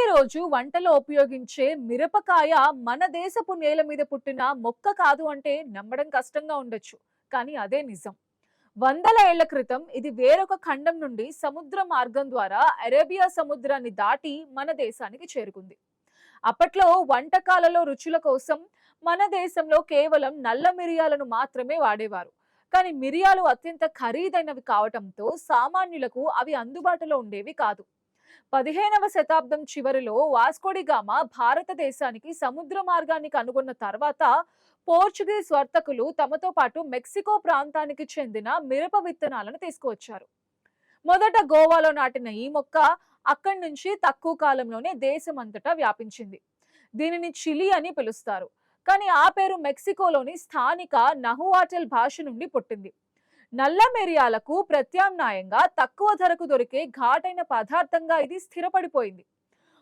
ప్రతిరోజు వంటలో ఉపయోగించే మిరపకాయ మన దేశపు నేల మీద పుట్టిన మొక్క కాదు అంటే నమ్మడం కష్టంగా ఉండొచ్చు. కానీ అదే నిజం. వందల ఏళ్ల క్రితం ఇది వేరొక ఖండం నుండి సముద్ర మార్గం ద్వారా అరేబియా సముద్రాన్ని దాటి మన దేశానికి చేరుకుంది. అప్పట్లో వంటకాలలో రుచుల కోసం మన దేశంలో కేవలం నల్ల మిరియాలను మాత్రమే వాడేవారు. కానీ మిరియాలు అత్యంత ఖరీదైనవి కావటంతో సామాన్యులకు అవి అందుబాటులో ఉండేవి కాదు. 15వ శతాబ్దం చివరిలో వాస్కోడిగామా భారతదేశానికి సముద్ర మార్గాన్ని కనుగొన్న తర్వాత పోర్చుగీస్ వర్తకులు తమతో పాటు మెక్సికో ప్రాంతానికి చెందిన మిరప విత్తనాలను తీసుకువచ్చారు. మొదట గోవాలో నాటిన ఈ మొక్క అక్కడి నుంచి తక్కువ కాలంలోనే దేశమంతటా వ్యాపించింది. దీనిని చిలీ అని పిలుస్తారు. కానీ ఆ పేరు మెక్సికోలోని స్థానిక నహువాటల్ భాష నుండి పుట్టింది. నల్ల మిరియాలకు ప్రత్యామ్నాయంగా తక్కువ ధరకు దొరికే ఘాటైన పదార్థంగా ఇది స్థిరపడిపోయింది.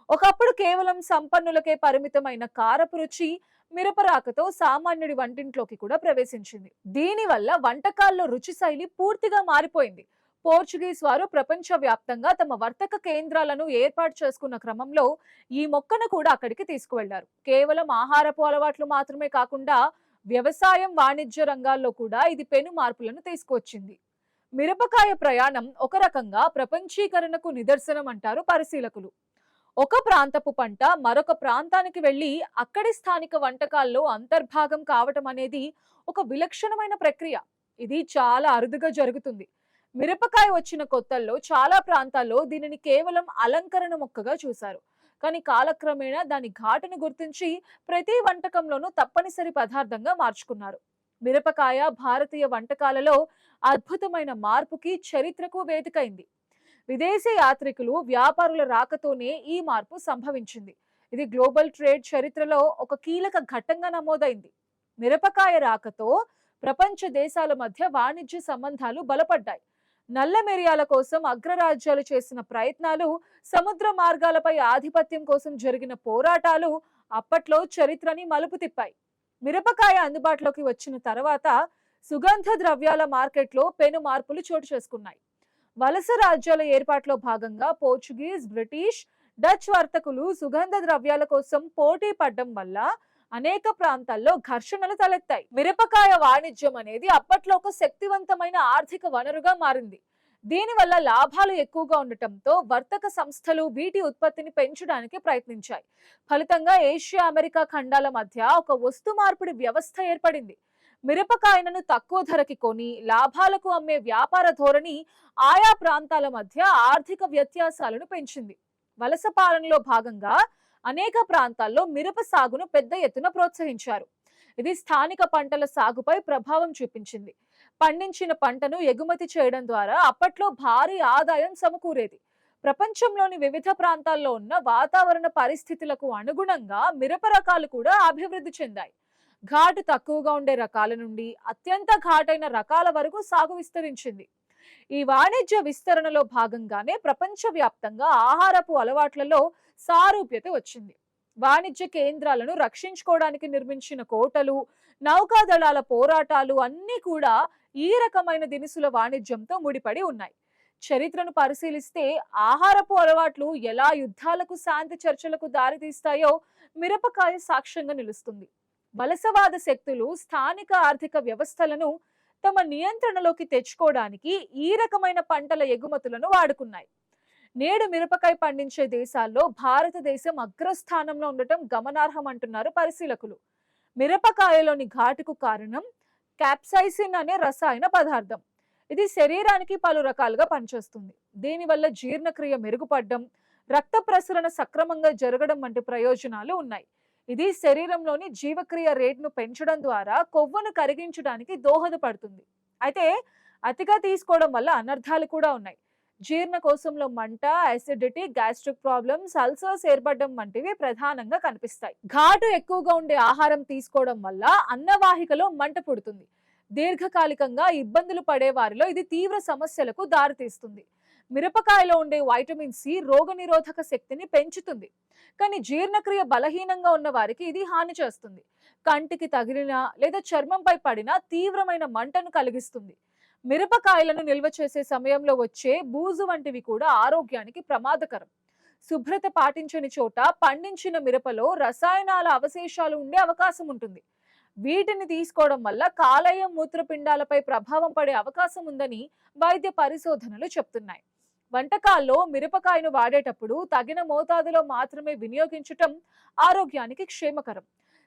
ఒకప్పుడు కేవలం సంపన్నులకే పరిమితమైన కారపు రుచి మిరపరాకతో సామాన్యుడి వంటింట్లోకి కూడా ప్రవేశించింది. దీనివల్ల వంటకాల్లో రుచి శైలి పూర్తిగా మారిపోయింది. పోర్చుగీస్ వారు ప్రపంచవ్యాప్తంగా తమ వర్తక కేంద్రాలను ఏర్పాటు చేసుకున్న క్రమంలో ఈ మొక్కను కూడా అక్కడికి తీసుకువెళ్లారు. కేవలం ఆహారపు అలవాట్లు మాత్రమే కాకుండా వ్యవసాయం, వాణిజ్య రంగాల్లో కూడా ఇది పెను మార్పులను తీసుకువచ్చింది. మిరపకాయ ప్రయాణం ఒక రకంగా ప్రపంచీకరణకు నిదర్శనం అంటారు పరిశీలకులు. ఒక ప్రాంతపు పంట మరొక ప్రాంతానికి వెళ్లి అక్కడి స్థానిక వంటకాల్లో అంతర్భాగం కావటం అనేది ఒక విలక్షణమైన ప్రక్రియ. ఇది చాలా అరుదుగా జరుగుతుంది. మిరపకాయ వచ్చిన కొత్తల్లో చాలా ప్రాంతాల్లో దీనిని కేవలం అలంకరణ మొక్కగా చూశారు. కానీ కాలక్రమేణా దాని ఘాటును గుర్తించి ప్రతి వంటకంలోనూ తప్పనిసరి పదార్థంగా మార్చుకున్నారు. మిరపకాయ భారతీయ వంటకాలలో అద్భుతమైన మార్పుకి, చరిత్రకు వేదికైంది. విదేశీ యాత్రికులు, వ్యాపారుల రాకతోనే ఈ మార్పు సంభవించింది. ఇది గ్లోబల్ ట్రేడ్ చరిత్రలో ఒక కీలక ఘట్టంగా నమోదైంది. మిరపకాయ రాకతో ప్రపంచ దేశాల మధ్య వాణిజ్య సంబంధాలు బలపడ్డాయి. నల్ల మిరియాల కోసం అగ్రరాజ్యాలు చేసిన ప్రయత్నాలు, సముద్ర మార్గాలపై ఆధిపత్యం కోసం జరిగిన పోరాటాలు అప్పట్లో చరిత్రని మలుపు తిప్పాయి. మిరపకాయ అందుబాటులోకి వచ్చిన తర్వాత సుగంధ ద్రవ్యాల మార్కెట్లో పెను మార్పులు చోటు చేసుకున్నాయి. వలస రాజ్యాల ఏర్పాటులో భాగంగా పోర్చుగీస్, బ్రిటిష్, డచ్ వర్తకులు సుగంధ ద్రవ్యాల కోసం పోటీ పడడం వల్ల అనేక ప్రాంతాల్లో ఘర్షణలు తలెత్తాయి. మిరపకాయ వాణిజ్యం అనేది అప్పట్లో ఒక శక్తివంతమైన ఆర్థిక వనరుగా మారింది. దీనివల్ల లాభాలు ఎక్కువగా ఉండటంతో వర్తక సంస్థలు వీటి ఉత్పత్తిని పెంచడానికి ప్రయత్నించాయి. ఫలితంగా ఏషియా, అమెరికా ఖండాల మధ్య ఒక వస్తు మార్పిడి వ్యవస్థ ఏర్పడింది. మిరపకాయలను తక్కువ ధరకి కొని లాభాలకు అమ్మే వ్యాపార ధోరణి ఆయా ప్రాంతాల మధ్య ఆర్థిక వ్యత్యాసాలను పెంచింది. వలస పాలనలో భాగంగా అనేక ప్రాంతాల్లో మిరప సాగును పెద్ద ఎత్తున ప్రోత్సహించారు. ఇది స్థానిక పంటల సాగుపై ప్రభావం చూపించింది. పండించిన పంటను ఎగుమతి చేయడం ద్వారా అప్పట్లో భారీ ఆదాయం సమకూరేది. ప్రపంచంలోని వివిధ ప్రాంతాల్లో ఉన్న వాతావరణ పరిస్థితులకు అనుగుణంగా మిరప రకాలు కూడా అభివృద్ధి చెందాయి. ఘాటు తక్కువగా ఉండే రకాల నుండి అత్యంత ఘాటైన రకాల వరకు సాగు విస్తరించింది. ఈ వాణిజ్య విస్తరణలో భాగంగానే ప్రపంచవ్యాప్తంగా ఆహారపు అలవాట్లలో సారూప్యత వచ్చింది. వాణిజ్య కేంద్రాలను రక్షించుకోవడానికి నిర్మించిన కోటలు, నౌకాదళాల పోరాటాలు అన్నీ కూడా ఈ రకమైన దినుసుల వాణిజ్యంతో ముడిపడి ఉన్నాయి. చరిత్రను పరిశీలిస్తే ఆహారపు అలవాట్లు ఎలా యుద్ధాలకు, శాంతి చర్చలకు దారితీస్తాయో మిరపకాయ సాక్ష్యంగా నిలుస్తుంది. వలసవాద శక్తులు స్థానిక ఆర్థిక వ్యవస్థలను తమ నియంత్రణలోకి తెచ్చుకోవడానికి ఈ రకమైన పంటల ఎగుమతులను వాడుకున్నాయి. నేడు మిరపకాయ పండించే దేశాల్లో భారతదేశం అగ్రస్థానంలో ఉండటం గమనార్హం అంటున్నారు పరిశీలకులు. మిరపకాయలోని ఘాటుకు కారణం క్యాప్సైసిన్ అనే రసాయన పదార్థం. ఇది శరీరానికి పలు రకాలుగా పనిచేస్తుంది. దీనివల్ల జీర్ణక్రియ మెరుగుపడడం, రక్త ప్రసరణ సక్రమంగా జరగడం వంటి ప్రయోజనాలు ఉన్నాయి. ఇది శరీరంలోని జీవక్రియ రేట్ను పెంచడం ద్వారా కొవ్వును కరిగించడానికి దోహదపడుతుంది. అయితే అతిగా తీసుకోవడం వల్ల అనర్థాలు కూడా ఉన్నాయి. జీర్ణకోశంలో మంట, అసిడిటీ, గ్యాస్ట్రిక్ ప్రాబ్లమ్స్, అల్సర్స్ ఏర్పడడం వంటివి ప్రధానంగా కనిపిస్తాయి. ఘాటు ఎక్కువగా ఉండే ఆహారం తీసుకోవడం వల్ల అన్నవాహికలో మంట పుడుతుంది. దీర్ఘకాలికంగా ఇబ్బందులు పడే వారిలో ఇది తీవ్ర సమస్యలకు దారితీస్తుంది. మిరపకాయలో ఉండే వైటమిన్ సి రోగనిరోధక శక్తిని పెంచుతుంది. కానీ జీర్ణక్రియ బలహీనంగా ఉన్న వారికి ఇది హాని చేస్తుంది. కంటికి తగిలిన లేదా చర్మంపై పడిన తీవ్రమైన మంటను కలిగిస్తుంది. మిరపకాయలను నిల్వ చేసే సమయంలో వచ్చే బూజు వంటివి కూడా ఆరోగ్యానికి ప్రమాదకరం. శుభ్రత పాటించని చోట పండించిన మిరపలో రసాయనాల అవశేషాలు ఉండే అవకాశం ఉంటుంది. వీటిని తీసుకోవడం వల్ల కాలేయం మూత్రపిండాలపై ప్రభావం పడే అవకాశం ఉందని వైద్య పరిశోధనలు చెప్తున్నాయి. వంటకాల్లో మిరపకాయను వాడేటప్పుడు తగిన మోతాదులో మాత్రమే వినియోగించటం ఆరోగ్యానికి క్షేమకరం.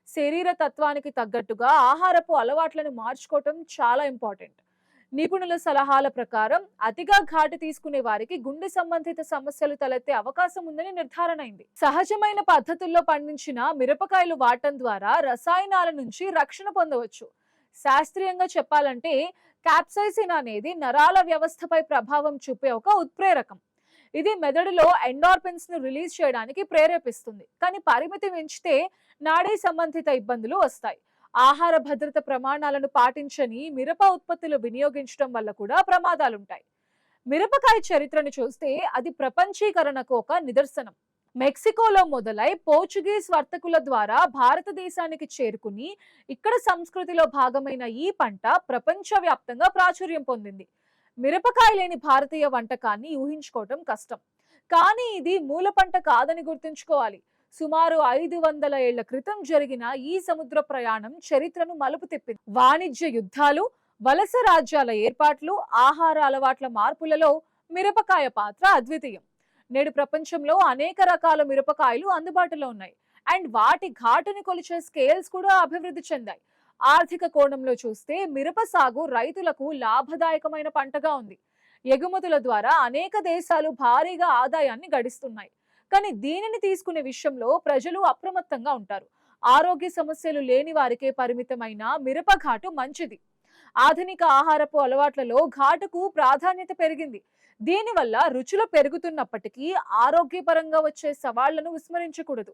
శరీర తత్వానికి తగ్గట్టుగా ఆహారపు అలవాట్లను మార్చుకోవటం చాలా ఇంపార్టెంట్. నిపుణుల సలహాల ప్రకారం అతిగా ఘాటు తీసుకునే వారికి గుండె సంబంధిత సమస్యలు తలెత్తే అవకాశం ఉందని నిర్ధారణ అయింది. సహజమైన పద్ధతుల్లో పండించిన మిరపకాయలు వాడటం ద్వారా రసాయనాల నుంచి రక్షణ పొందవచ్చు. శాస్త్రీయంగా చెప్పాలంటే క్యాప్సైసిన్ అనేది నరాల వ్యవస్థపై ప్రభావం చూపే ఒక ఉత్ప్రేరకం. ఇది మెదడులో ఎండార్ఫిన్స్ ను రిలీజ్ చేయడానికి ప్రేరేపిస్తుంది. కానీ పరిమితి మించితే నాడీ సంబంధిత ఇబ్బందులు వస్తాయి. ఆహార భద్రత ప్రమాణాలను పాటించని మిరప ఉత్పత్తులు వినియోగించడం వల్ల కూడా ప్రమాదాలుంటాయి. మిరపకాయ చరిత్రను చూస్తే అది ప్రపంచీకరణకు ఒక నిదర్శనం. మెక్సికోలో మొదలై పోర్చుగీస్ వర్తకుల ద్వారా భారతదేశానికి చేరుకుని ఇక్కడ సంస్కృతిలో భాగమైన ఈ పంట ప్రపంచవ్యాప్తంగా ప్రాచుర్యం పొందింది. మిరపకాయ లేని భారతీయ వంటకాన్ని ఊహించుకోవటం కష్టం. కానీ ఇది మూల పంట కాదని గుర్తుంచుకోవాలి. సుమారు 500 ఏళ్ల క్రితం జరిగిన ఈ సముద్ర ప్రయాణం చరిత్రను మలుపు తిప్పింది. వాణిజ్య యుద్ధాలు, వలస రాజ్యాల ఏర్పాట్లు, ఆహార అలవాట్ల మార్పులలో మిరపకాయ పాత్ర అద్వితీయం. నేడు ప్రపంచంలో అనేక రకాల మిరపకాయలు అందుబాటులో ఉన్నాయి. అండ్ వాటి ఘాటుని కొలిచే స్కేల్స్ కూడా అభివృద్ధి చెందాయి. ఆర్థిక కోణంలో చూస్తే మిరప సాగు రైతులకు లాభదాయకమైన పంటగా ఉంది. ఎగుమతుల ద్వారా అనేక దేశాలు భారీగా ఆదాయాన్ని గడిస్తున్నాయి. కానీ దీనిని తీసుకునే విషయంలో ప్రజలు అప్రమత్తంగా ఉంటారు. ఆరోగ్య సమస్యలు లేని వారికే పరిమితమైన మిరప ఘాటు మంచిది. ఆధునిక ఆహారపు అలవాట్లలో ఘాటుకు ప్రాధాన్యత పెరిగింది. దీనివల్ల రుచులు పెరుగుతున్నప్పటికీ ఆరోగ్యపరంగా వచ్చే సవాళ్లను విస్మరించకూడదు.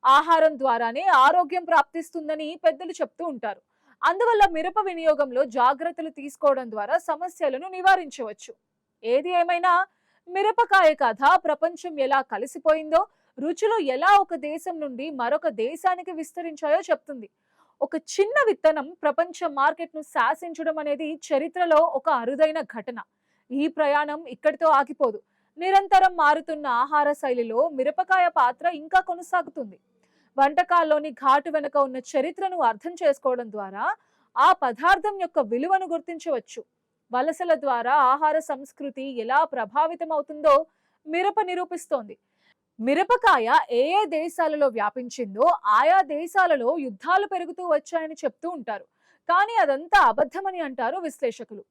ఆహారం ద్వారానే ఆరోగ్యం ప్రాప్తిస్తుందని పెద్దలు చెప్తూ ఉంటారు. అందువల్ల మిరప వినియోగంలో జాగ్రత్తలు తీసుకోవడం ద్వారా సమస్యలను నివారించవచ్చు. ఏది ఏమైనా మిరపకాయ కథ ప్రపంచం ఎలా కలిసిపోయిందో, రుచులు ఎలా ఒక దేశం నుండి మరొక దేశానికి విస్తరించాయో చెప్తుంది. ఒక చిన్న విత్తనం ప్రపంచ మార్కెట్ను శాసించడం అనేది చరిత్రలో ఒక అరుదైన ఘటన. ఈ ప్రయాణం ఇక్కడితో ఆగిపోదు. నిరంతరం మారుతున్న ఆహార శైలిలో మిరపకాయ పాత్ర ఇంకా కొనసాగుతుంది. వంటకాల్లోని ఘాటు వెనుక ఉన్న చరిత్రను అర్థం చేసుకోవడం ద్వారా ఆ పదార్థం యొక్క విలువను గుర్తించవచ్చు. వలసల ద్వారా ఆహార సంస్కృతి ఎలా ప్రభావితం అవుతుందో మిరప నిరూపిస్తోంది. మిరపకాయ ఏ ఏ దేశాలలో వ్యాపించిందో ఆయా దేశాలలో యుద్ధాలు పెరుగుతూ వచ్చాయని చెప్తూ ఉంటారు. కానీ అదంతా అబద్ధమని అంటారు విశ్లేషకులు.